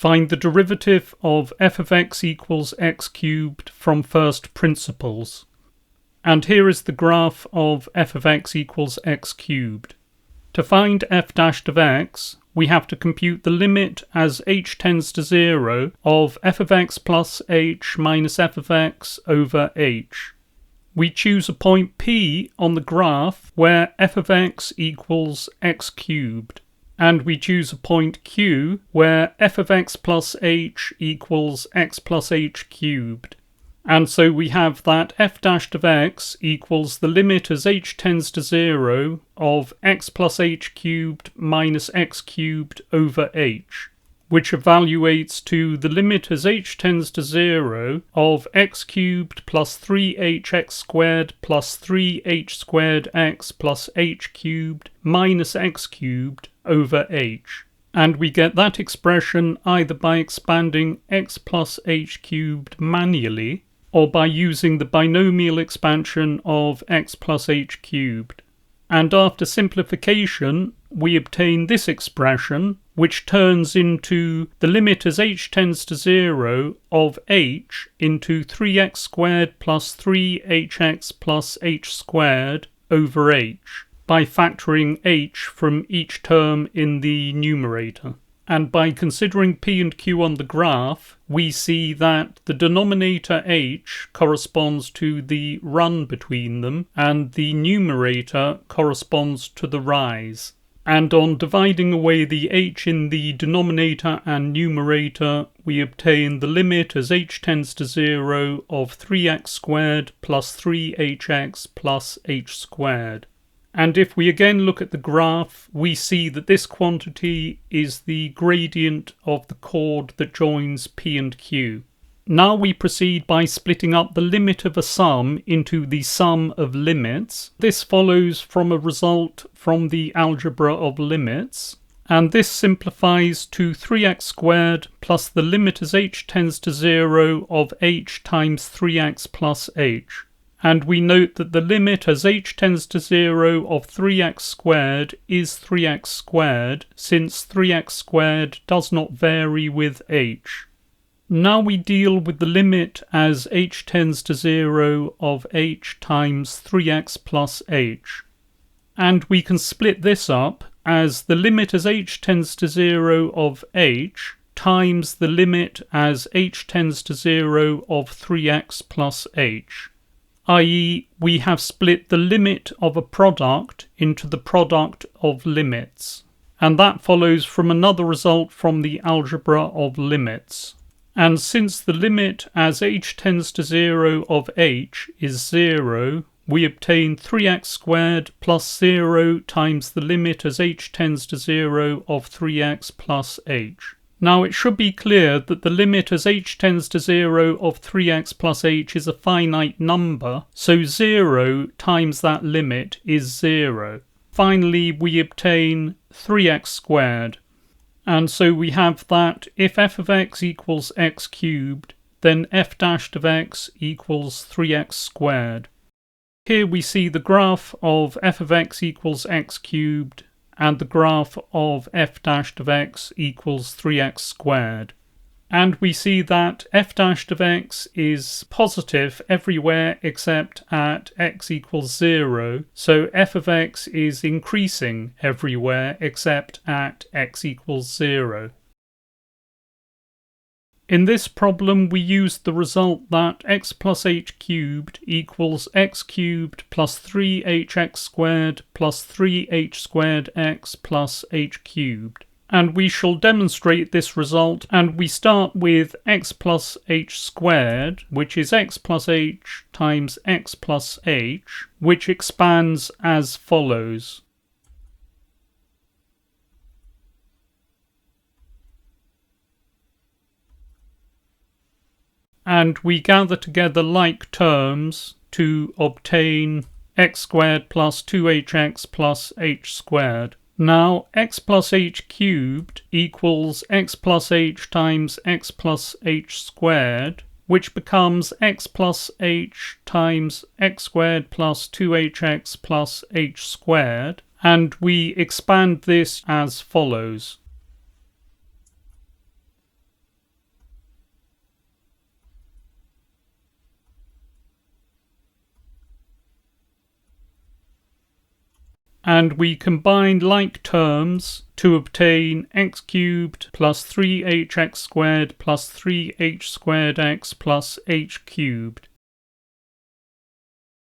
Find the derivative of f of x equals x cubed from first principles. And here is the graph of f of x equals x cubed. To find f dashed of x, we have to compute the limit as h tends to 0 of f of x plus h minus f of x over h. We choose a point P on the graph where f of x equals x cubed. And we choose a point Q where f of x plus h equals x plus h cubed. And so we have that f dashed of x equals the limit as h tends to 0 of x plus h cubed minus x cubed over h, which evaluates to the limit as h tends to 0 of x cubed plus 3hx squared plus 3h squared x plus h cubed minus x cubed over h. And we get that expression either by expanding x plus h cubed manually or by using the binomial expansion of x plus h cubed. And after simplification, we obtain this expression, which turns into the limit as h tends to 0 of h into 3x squared plus 3hx plus h squared over h, by factoring h from each term in the numerator. And by considering p and q on the graph, we see that the denominator h corresponds to the run between them, and the numerator corresponds to the rise. And on dividing away the h in the denominator and numerator, we obtain the limit as h tends to 0 of 3x squared plus 3hx plus h squared. And if we again look at the graph, we see that this quantity is the gradient of the chord that joins P and Q. Now we proceed by splitting up the limit of a sum into the sum of limits. This follows from a result from the algebra of limits. And this simplifies to 3x squared plus the limit as h tends to 0 of h times 3x plus h. And we note that the limit as h tends to 0 of 3x squared is 3x squared, since 3x squared does not vary with h. Now we deal with the limit as h tends to 0 of h times 3x plus h. And we can split this up as the limit as h tends to 0 of h times the limit as h tends to 0 of 3x plus h. i.e., we have split the limit of a product into the product of limits. And that follows from another result from the algebra of limits. And since the limit as h tends to 0 of h is 0, we obtain 3x squared plus 0 times the limit as h tends to 0 of 3x plus h. Now it should be clear that the limit as h tends to 0 of 3x plus h is a finite number, so 0 times that limit is 0. Finally, we obtain 3x squared. And so we have that if f of x equals x cubed, then f dashed of x equals 3x squared. Here we see the graph of f of x equals x cubed and the graph of f dashed of x equals 3x squared. And we see that f dashed of x is positive everywhere except at x equals 0, so f of x is increasing everywhere except at x equals 0. In this problem we used the result that x plus h cubed equals x cubed plus 3hx squared plus 3h squared x plus h cubed. And we shall demonstrate this result, and we start with x plus h squared, which is x plus h times x plus h, which expands as follows. And we gather together like terms to obtain x squared plus 2hx plus h squared. Now x plus h cubed equals x plus h times x plus h squared, which becomes x plus h times x squared plus 2hx plus h squared, and we expand this as follows. and we combine like terms to obtain x cubed plus 3hx squared plus 3h squared x plus h cubed.